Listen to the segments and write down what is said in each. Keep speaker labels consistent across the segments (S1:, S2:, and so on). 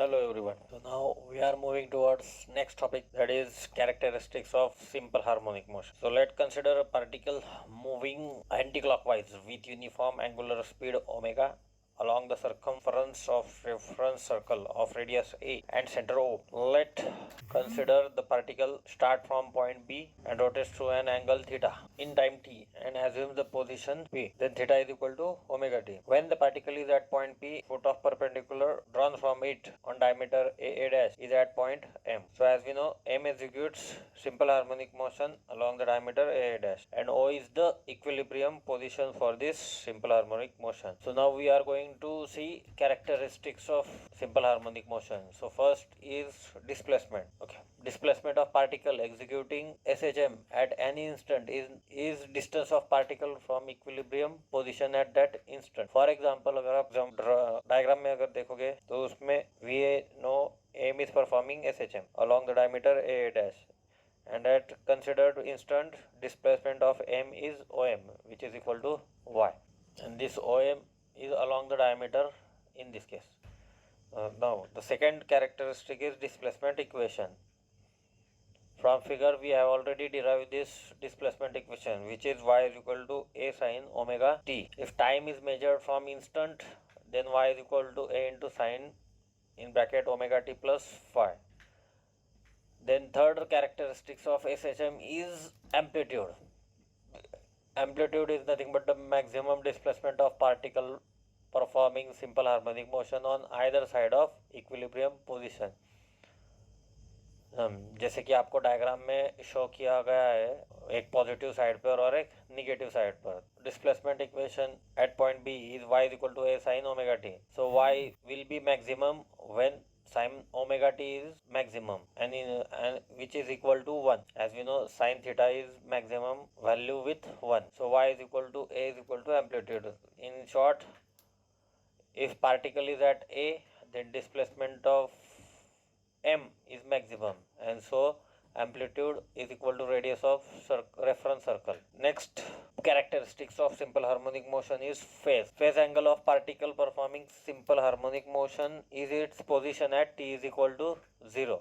S1: Hello everyone. So now we are moving towards next topic, that is characteristics of simple harmonic motion. So let's consider a particle moving anticlockwise with uniform angular speed omega along the circumference of reference circle of radius a and center O. Let consider the particle start from point B and rotates through an angle theta in time t and assume the position P. Then theta is equal to omega t. When the particle is at point P, foot of perpendicular drawn from it on diameter a dash is at point M. So as we know, M executes simple harmonic motion along the diameter a dash and O is the equilibrium position for this simple harmonic motion. So now we are going to see characteristics of simple harmonic motion. So first is displacement. Okay, displacement of particle executing SHM at any instant is distance of particle from equilibrium position at that instant. For example, अगर आप diagram में अगर देखोगे तो उसमें we know M is performing SHM along the diameter A dash and at considered instant displacement of M is OM, which is equal to Y, and this OM is along the diameter in this case. Now the second characteristic is displacement equation. From figure we have already derived this displacement equation, which is y is equal to a sine omega t. If time is measured from instant, then y is equal to a into sine in bracket omega t plus phi. Then third characteristics of SHM is amplitude. Amplitude is nothing but the maximum displacement of particle performing simple harmonic motion on either side of equilibrium position. जैसे कि आपको diagram में show किया गया है, एक positive side पर और एक निगेटिव साइड पर. Displacement equation at point B is y is equal to a sin omega t. So y will be maximum when sin omega t is maximum and which is equal to 1. As we know, sin theta is maximum value with 1. So y is equal to a is equal to amplitude. In short, if particle is at a, then displacement of M is maximum, and so amplitude is equal to radius of reference circle. Next characteristics of simple harmonic motion is phase. Phase angle of particle performing simple harmonic motion is its position at t is equal to 0.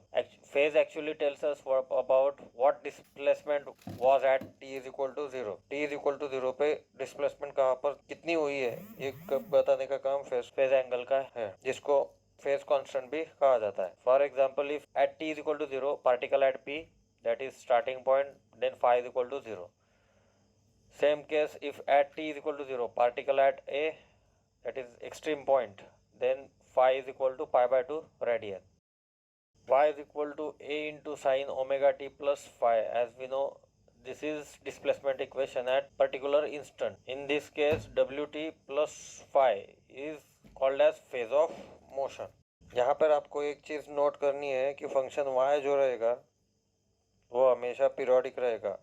S1: Phase actually tells us about what displacement was at t is equal to 0. t is equal to 0 पे displacement कहाँ पर कितनी हुई है, ये बताने का काम phase angle का है, जिसको phase constant भी कहा जाता है. For example, if at t is equal to 0, particle at P, that is starting point, then phi is equal to 0. Same case, if at t is equal to 0, particle at A, that is extreme point, then phi is equal to pi by 2 radian. Y is equal to A into sine omega t plus phi. As we know, this is displacement equation at particular instant. In this case, Wt plus phi is called as phase of motion. यहाँ पर आपको एक चीज़ note करनी है कि function y जो रहेगा वो हमेशा पीरियोडिक रहेगा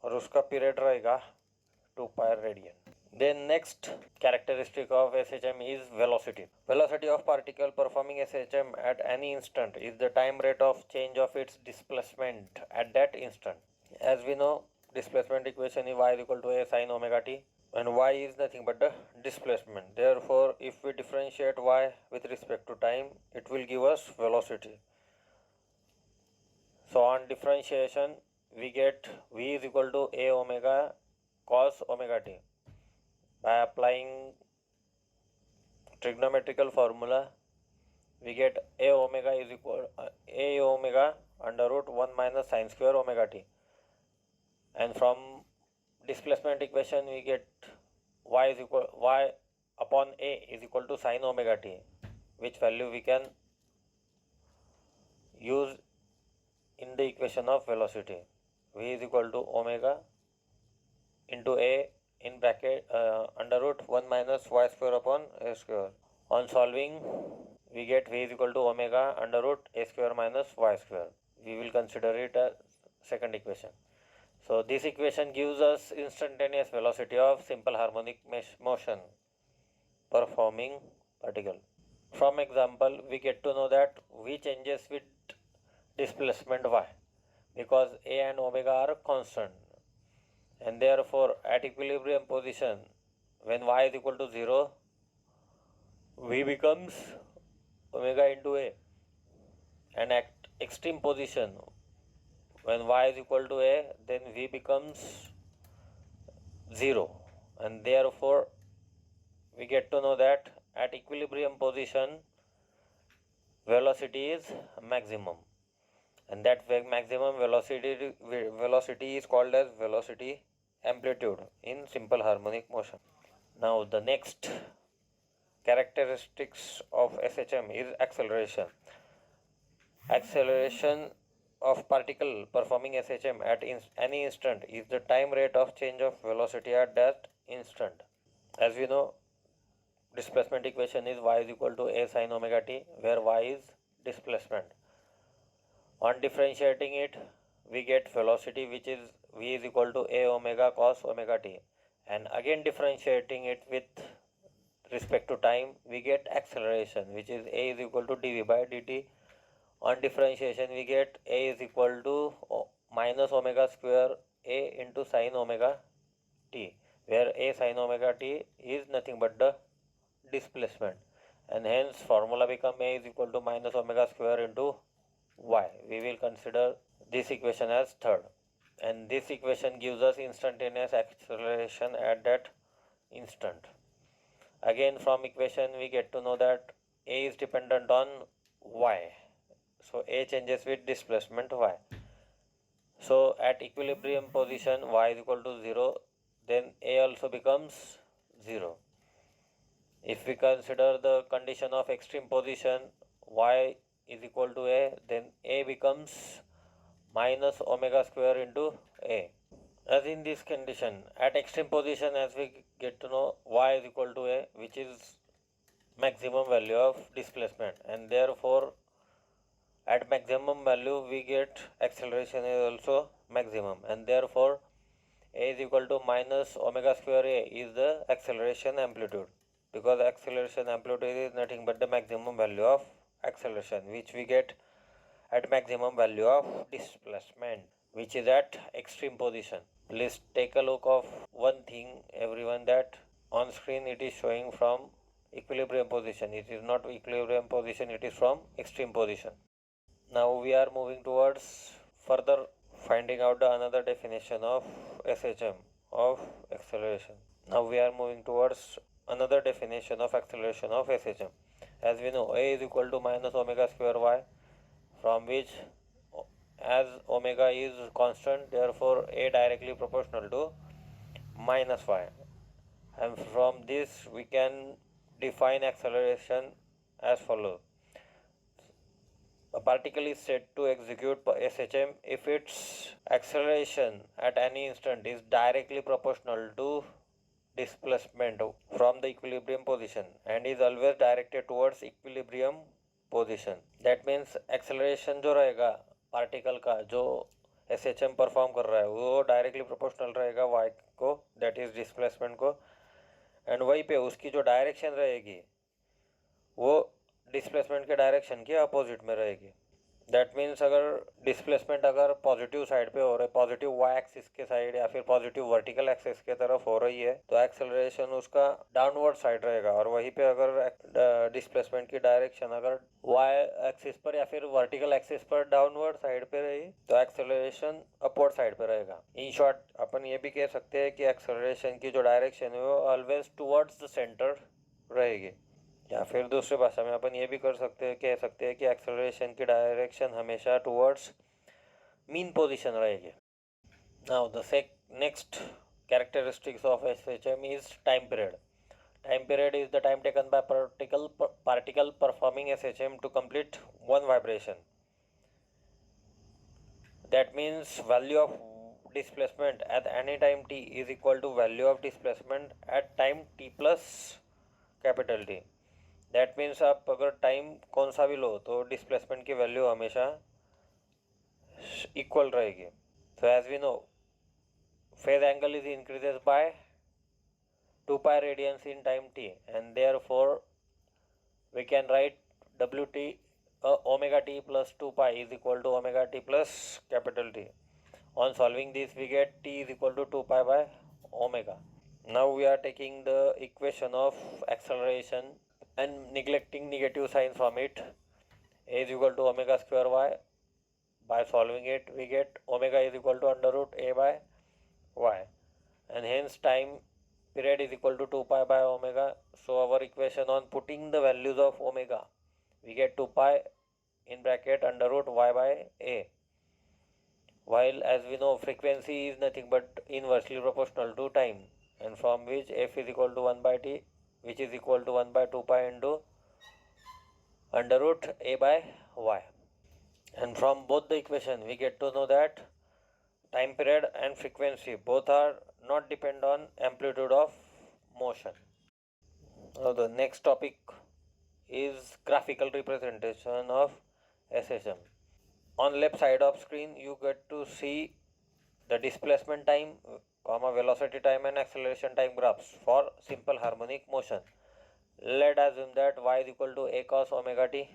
S1: और उसका पीरियड रहेगा 2 pi radian. Then next characteristic of SHM is velocity. Velocity of particle performing SHM at any instant is the time rate of change of its displacement at that instant. As we know, displacement equation is y is equal to a sin omega t, and y is nothing but the displacement. Therefore, if we differentiate y with respect to time, it will give us velocity. So on differentiation, we get v is equal to a omega cos omega t. By applying trigonometrical formula, we get a omega is equal a omega under root 1 minus sin square omega t, and from displacement equation we get y upon a is equal to sin omega t, which value we can use in the equation of velocity. V is equal to omega into a in bracket under root 1 minus y square upon a square. On solving, we get v is equal to omega under root a square minus y square. We will consider it as second equation. So this equation gives us instantaneous velocity of simple harmonic motion performing particle. From example, we get to know that v changes with displacement y because a and omega are constant, and therefore at equilibrium position when y is equal to 0, v becomes omega into a, and at extreme position when y is equal to a, then v becomes 0, and therefore we get to know that at equilibrium position velocity is maximum, and that maximum velocity is called as velocity amplitude in simple harmonic motion. Now the next characteristics of SHM is acceleration. Acceleration of particle performing SHM at any instant is the time rate of change of velocity at that instant. As we know, displacement equation is y is equal to a sin omega t, where y is displacement. On differentiating it, we get velocity, which is v is equal to a omega cos omega t, and again differentiating it with respect to time, we get acceleration, which is a is equal to dv by dt. On differentiation, we get a is equal to minus omega square a into sin omega t, where a sin omega t is nothing but the displacement, and hence formula become a is equal to minus omega square into y. We will consider this equation as third, and this equation gives us instantaneous acceleration at that instant. Again, from equation we get to know that a is dependent on y, so a changes with displacement y. So at equilibrium position y is equal to 0, then a also becomes 0. If we consider the condition of extreme position y is equal to a, then a becomes minus omega square into a. As in this condition, at extreme position, as we get to know, y is equal to a, which is maximum value of displacement, and therefore at maximum value we get acceleration is also maximum, and therefore a is equal to minus omega square a is the acceleration amplitude, because acceleration amplitude is nothing but the maximum value of acceleration, which we get at maximum value of displacement, which is at extreme position. Please take a look of one thing, everyone, that on screen it is showing from equilibrium position. It is not equilibrium position, it is from extreme position. Now we are moving towards further finding out another definition of SHM, of acceleration. Now we are moving towards another definition of acceleration of SHM. As we know, a is equal to minus omega square y, from which, as omega is constant, therefore a directly proportional to minus y, and from this we can define acceleration as follows. A particle is said to execute SHM if its acceleration at any instant is directly proportional to displacement from the equilibrium position and is always directed towards equilibrium position. That means acceleration जो रहेगा particle का, जो SHM perform कर रहा है, वो directly proportional रहेगा y को, दैट इज डिस्प्लेसमेंट को, एंड वहीं पे उसकी जो डायरेक्शन रहेगी वो डिस्प्लेसमेंट के डायरेक्शन के अपोजिट में रहेगी. दैट मीन्स अगर डिस्प्लेसमेंट अगर पॉजिटिव साइड पे हो रहा है, पॉजिटिव वाई एक्सिस के साइड या फिर पॉजिटिव वर्टिकल एक्सिस के तरफ हो रही है, तो एक्सेलरेशन उसका डाउनवर्ड साइड रहेगा. और वहीं पे अगर डिस्प्लेसमेंट की डायरेक्शन अगर वाई एक्सिस पर या फिर वर्टिकल एक्सिस पर डाउनवर्ड साइड पे रही, तो एक्सेलरेशन अपवर्ड साइड पे रहेगा. इन शॉर्ट अपन ये भी कह सकते हैं कि एक्सेलरेशन की जो डायरेक्शन है वो ऑलवेज टुवर्ड्स द सेंटर रहेगी. या फिर दूसरी भाषा में अपन ये भी कह सकते हैं कि एक्सेलरेशन की डायरेक्शन हमेशा टुवर्ड्स मीन पोजीशन रहेगी. Now the next characteristics of SHM is time period. Time period is the time taken by particle performing SHM to complete one vibration. That means value of displacement at any time t is equal to value of displacement at time t plus capital T. That means आप अगर time कौन सा भी लो तो displacement की value हमेशा equal रहेगी. So as we know, phase angle is increases by 2 pi radians in time t, and therefore we can write Wt omega t plus 2 pi is equal to omega t plus capital T. On solving this we get t is equal to 2 pi by omega. Now we are taking the equation of acceleration and neglecting negative signs from it. A is equal to omega square y. By solving it, we get omega is equal to under root a by y, and hence time period is equal to 2 pi by omega. So our equation on putting the values of omega, we get 2 pi in bracket under root y by a. While as we know, frequency is nothing but inversely proportional to time, and from which f is equal to 1 by t, which is equal to 1 by 2 pi into under root a by y. And from both the equation we get to know that time period and frequency both are not depend on amplitude of motion. Now the next topic is graphical representation of SHM. On left side of screen you get to see the displacement time, velocity time and acceleration time graphs for simple harmonic motion. Let us assume that y is equal to a cos omega t,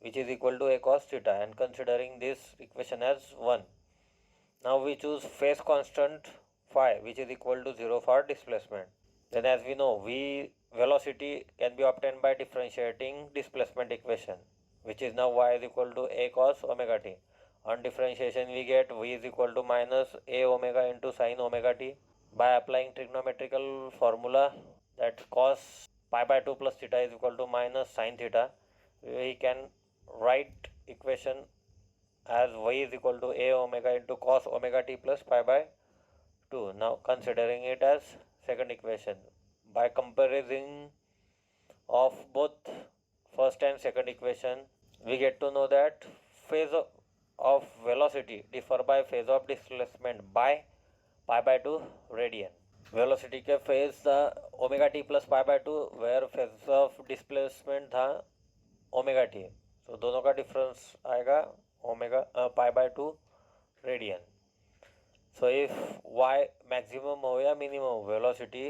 S1: which is equal to a cos theta, and considering this equation as 1. Now we choose phase constant phi, which is equal to 0 for displacement. Then as we know, velocity can be obtained by differentiating displacement equation, which is now y is equal to a cos omega t. On differentiation we get v is equal to minus a omega into sin omega t. By applying trigonometrical formula, that cos pi by 2 plus theta is equal to minus sin theta, we can write equation as y is equal to a omega into cos omega t plus pi by 2. Now considering it as second equation, by comparison of both first and second equation, we get to know that phase of velocity differ by phase of displacement by pi by 2 radian. Velocity के phase था omega T plus pi by 2, where phase of displacement था omega T. So दोनों का difference आएगा omega pi by 2 radian. So if Y maximum हो या minimum, velocity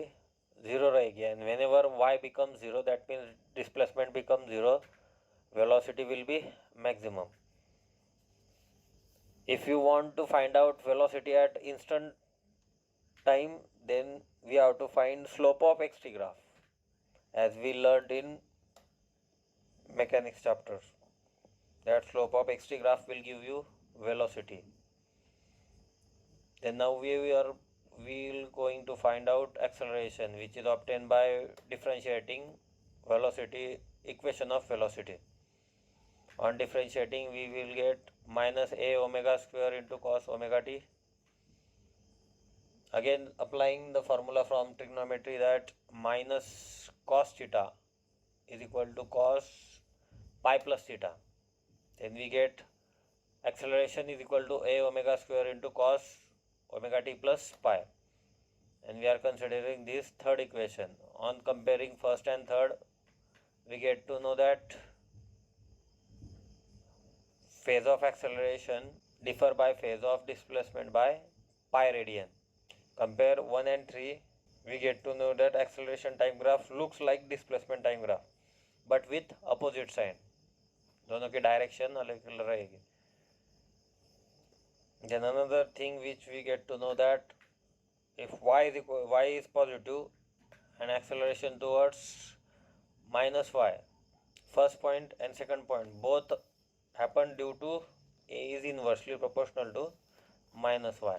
S1: zero रहेगी, and whenever Y become zero that means displacement become zero, velocity will be maximum. If you want to find out velocity at instant time, then we have to find slope of xt graph, as we learned in mechanics chapters. That slope of xt graph will give you velocity. Then now we will going to find out acceleration, which is obtained by differentiating velocity equation of velocity. On differentiating we will get minus a omega square into cos omega t. Again applying the formula from trigonometry, that minus cos theta is equal to cos pi plus theta. Then we get acceleration is equal to a omega square into cos omega t plus pi, and we are considering this third equation. On comparing first and third, we get to know that phase of acceleration differ by phase of displacement by pi radian. Compare 1 and 3, we get to know that acceleration time graph looks like displacement time graph but with opposite sign. दोनों की direction अलग अलग रहेगी. Then another thing which we get to know, that if y is positive and acceleration towards minus y, first point and second point both happen due to a is inversely proportional to minus y.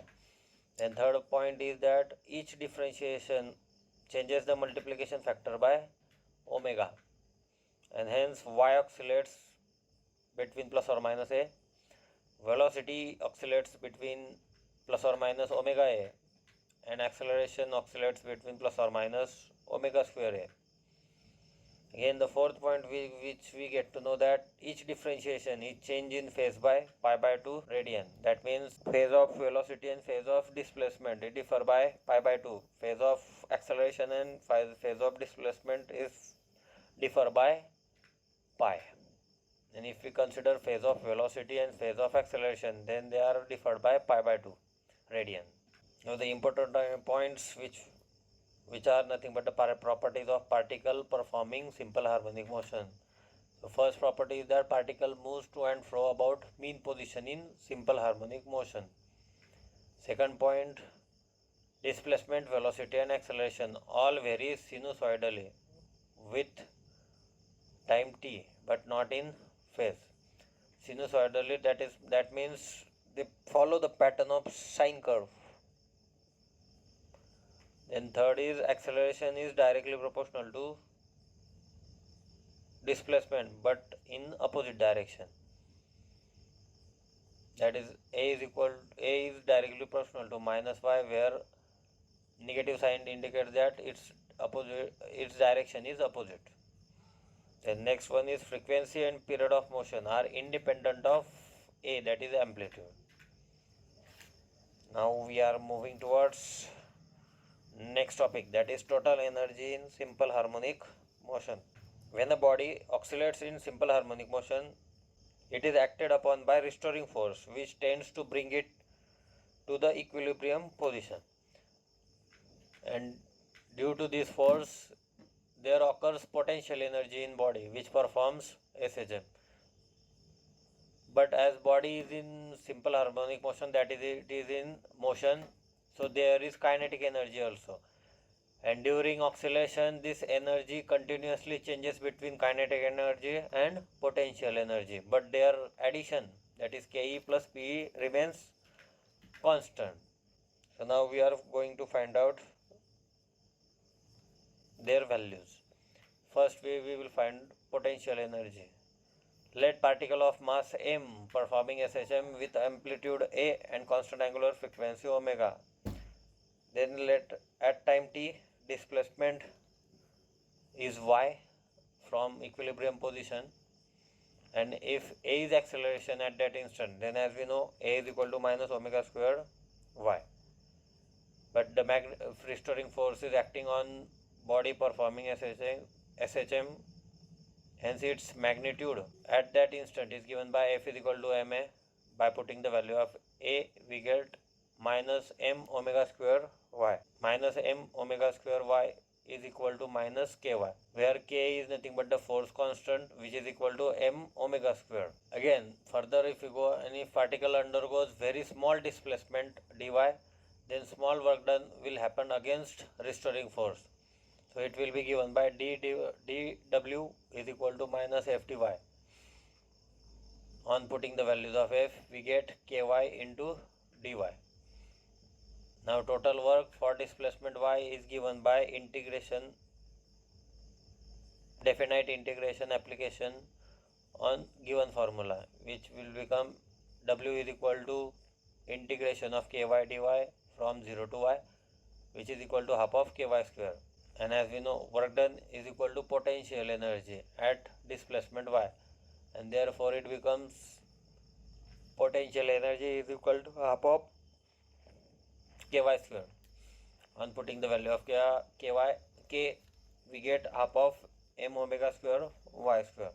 S1: And third point is that each differentiation changes the multiplication factor by omega, and hence y oscillates between plus or minus a, velocity oscillates between plus or minus omega a, and acceleration oscillates between plus or minus omega square a. Again the fourth point which we get to know, that each differentiation is change in phase by pi by 2 radian. That means phase of velocity and phase of displacement it differ by pi by 2. Phase of acceleration and phase of displacement is differ by pi. And if we consider phase of velocity and phase of acceleration, then they are differed by pi by 2 radian. Now the important points which are nothing but the properties of particle performing simple harmonic motion. The first property is that particle moves to and fro about mean position in simple harmonic motion. Second point, displacement, velocity and acceleration all vary sinusoidally with time t, but not in phase. Sinusoidally, that means they follow the pattern of sine curve. Then third is acceleration is directly proportional to displacement, but in opposite direction. That is a is directly proportional to minus y, where negative sign indicates that its direction is opposite. The next one is frequency and period of motion are independent of a, that is amplitude. Now we are moving towards next topic, that is total energy in simple harmonic motion. When a body oscillates in simple harmonic motion, it is acted upon by restoring force, which tends to bring it to the equilibrium position. And due to this force, there occurs potential energy in body, which performs SHM. But as body is in simple harmonic motion, that is, it is in motion, so there is kinetic energy also. And during oscillation, this energy continuously changes between kinetic energy and potential energy, but their addition, that is Ke plus Pe, remains constant. So now we are going to find out their values. First we will find potential energy. Let particle of mass m performing SHM with amplitude A and constant angular frequency omega. Then let at time t displacement is y from equilibrium position, and if a is acceleration at that instant, then as we know a is equal to minus omega squared y. But the restoring force is acting on body performing SHM, hence its magnitude at that instant is given by F is equal to ma. By putting the value of a, we get minus m omega square y. Minus m omega square y is equal to minus ky, where k is nothing but the force constant, which is equal to m omega square. Again, further if you go and if particle undergoes very small displacement dy, then small work done will happen against restoring force. So it will be given by dw is equal to minus f dy. On putting the values of f, we get ky into dy. Now total work for displacement y is given by integration, definite integration application on given formula, which will become w is equal to integration of ky dy from 0 to y, which is equal to half of ky square. And as we know, work done is equal to potential energy at displacement y, and therefore it becomes potential energy is equal to half of ky square. On putting the value of k, we get half of m omega square y square.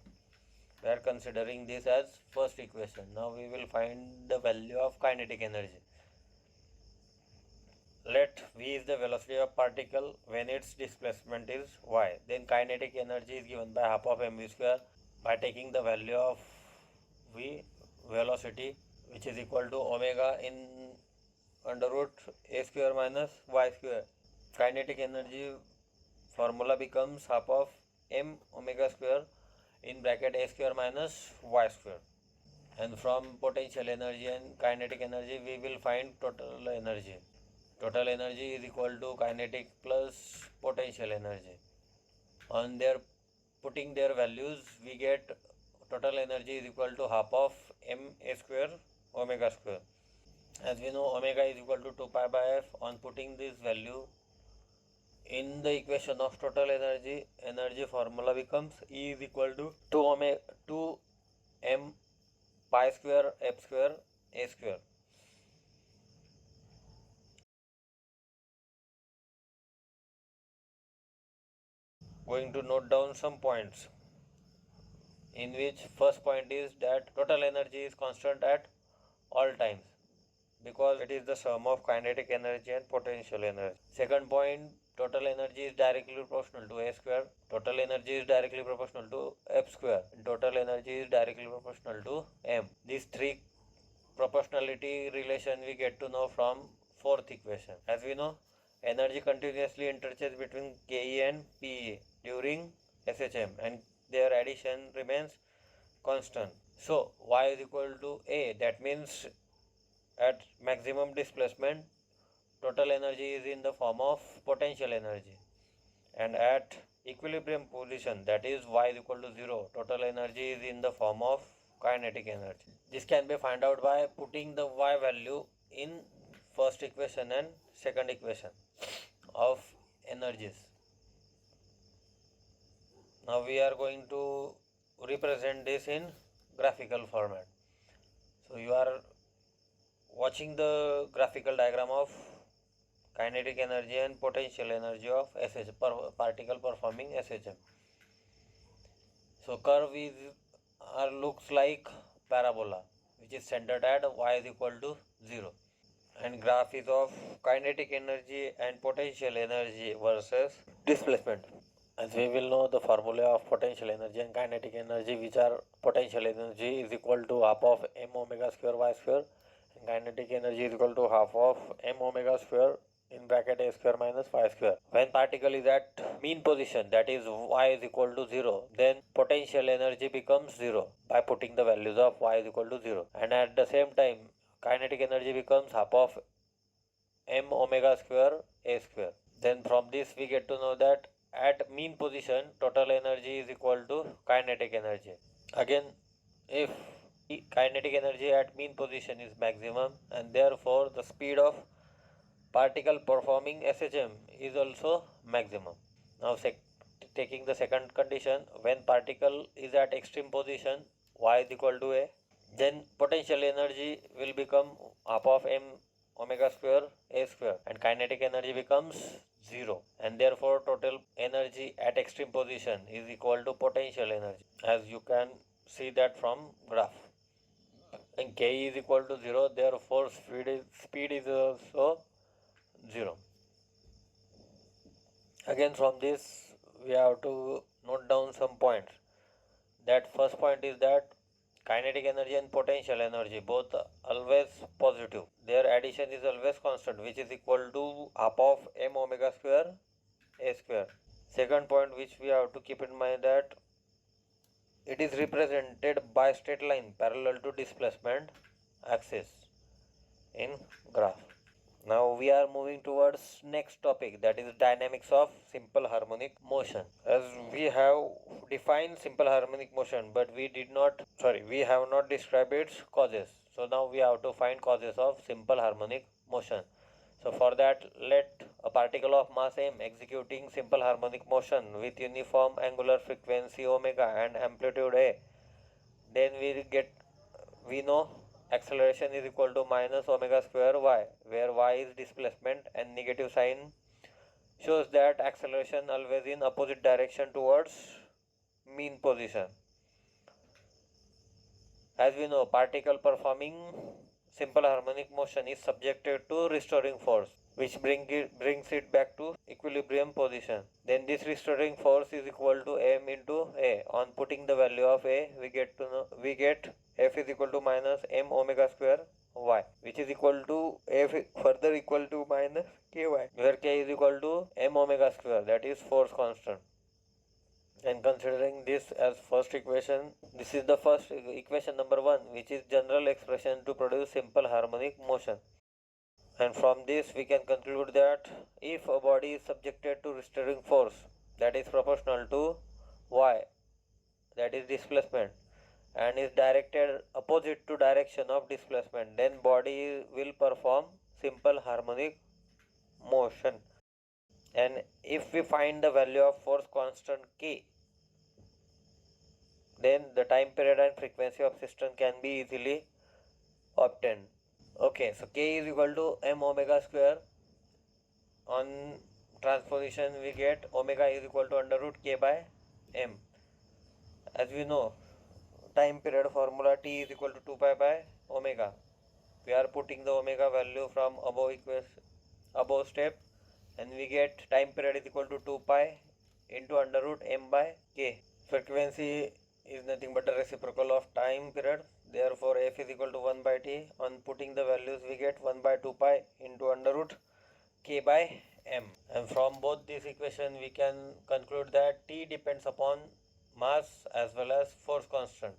S1: We are considering this as first equation. Now we will find the value of kinetic energy. Let v is the velocity of particle when its displacement is y. Then kinetic energy is given by half of mv square by taking the value of v, velocity, which is equal to omega in under root a square minus y square. Kinetic energy formula becomes half of m omega square in bracket a square minus y square. And from potential energy and kinetic energy, we will find total energy. Total energy is equal to kinetic plus potential energy. On their putting their values, we get total energy is equal to half of m a square omega square. As we know, omega is equal to 2 pi by f. On putting this value in the equation of total energy, energy formula becomes E is equal to 2 m pi square f square a square. Going to note down some points, in which first point is that total energy is constant at all times, because it is the sum of kinetic energy and potential energy. Second point, total energy is directly proportional to a square, total energy is directly proportional to f square, and total energy is directly proportional to m. These three proportionality relation we get to know from fourth equation. As we know, energy continuously interchanges between Ke and Pe during SHM, and their addition remains constant. So y is equal to a, that means at maximum displacement total energy is in the form of potential energy, and at equilibrium position, that is y is equal to 0, total energy is in the form of kinetic energy. This can be found out by putting the y value in first equation and second equation of energies. Now we are going to represent this in graphical format. So you are watching the graphical diagram of kinetic energy and potential energy of particle performing SHM. So curve is looks like parabola, which is centered at y is equal to 0, and graph is of kinetic energy and potential energy versus displacement. As we will know, the formula of potential energy and kinetic energy, which are potential energy is equal to half of m omega square y square, and kinetic energy is equal to half of m omega square in bracket a square minus y square. When particle is at mean position, that is y is equal to 0, then potential energy becomes 0 by putting the values of y is equal to 0, and at the same time kinetic energy becomes half of m omega square a square. Then from this we get to know that at mean position total energy is equal to kinetic energy. Again, if kinetic energy at mean position is maximum, and therefore the speed of particle performing SHM is also maximum. Now taking the second condition, when particle is at extreme position y is equal to a, then potential energy will become half of m omega square a square, and kinetic energy becomes 0, and therefore total energy at extreme position is equal to potential energy, as you can see that from graph. And k is equal to 0, therefore speed is also 0. Again, from this we have to note down some points. That first point is that kinetic energy and potential energy both always positive. Their addition is always constant, which is equal to half of m omega square a square. Second point which we have to keep in mind, that it is represented by straight line parallel to displacement axis in graph. Now we are moving towards next topic, that is dynamics of simple harmonic motion. As we have defined simple harmonic motion, but we have not described its causes. So now we have to find causes of simple harmonic motion. So for that, let a particle of mass m executing simple harmonic motion with uniform angular frequency omega and amplitude a, then we know acceleration is equal to minus omega square y, where y is displacement and negative sign shows that acceleration always in opposite direction towards mean position. As we know, particle performing simple harmonic motion is subjected to restoring force, which brings it back to equilibrium position. Then this restoring force is equal to m into a. On putting the value of a, we get F is equal to minus m omega square y, which is equal to F further equal to minus ky, where k is equal to m omega square, that is force constant. And considering this as first equation, this is the first equation number 1, which is general expression to produce simple harmonic motion. And from this we can conclude that if a body is subjected to restoring force that is proportional to y, that is displacement, and is directed opposite to direction of displacement, then body will perform simple harmonic motion. And if we find the value of force constant k, then the time period and frequency of system can be easily obtained. Okay, so k is equal to m omega square. On transposition we get omega is equal to under root k by m. As we know, time period formula t is equal to 2 pi by omega. We are putting the omega value from above step, and we get time period is equal to 2 pi into under root m by k. Frequency is nothing but a reciprocal of time period, therefore f is equal to 1 by t. On putting the values we get 1 by 2 pi into under root k by m. And from both this equation we can conclude that t depends upon mass as well as force constant.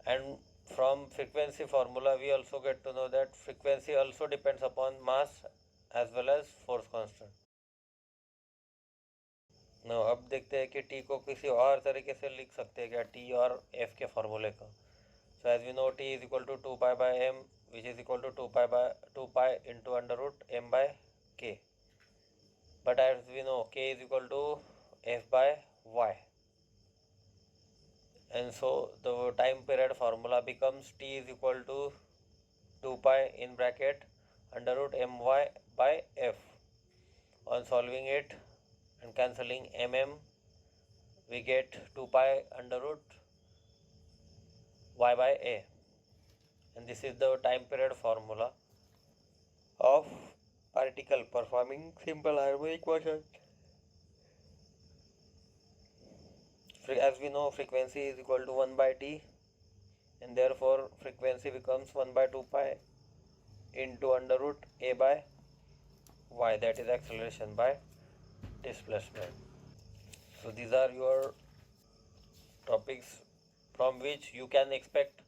S1: And from frequency formula we also get to know that frequency also depends upon mass as well as force constant. Now अब देखते हैं कि t को किसी और तरीके से लिख सकते हैं क्या t और f के फॉर्मूले का. So as we know t is equal to 2 pi by m, which is equal to 2 pi into under root m by k. But as we know k is equal to f by y. And so the time period formula becomes t is equal to 2 pi in bracket under root my by f. On solving it and cancelling we get 2 pi under root y by a. And this is the time period formula of particle performing simple harmonic motion. As we know, frequency is equal to 1 by t, and therefore frequency becomes 1 by 2 pi into under root a by y, that is acceleration by displacement. So these are your topics from which you can expect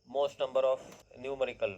S1: most number of numerical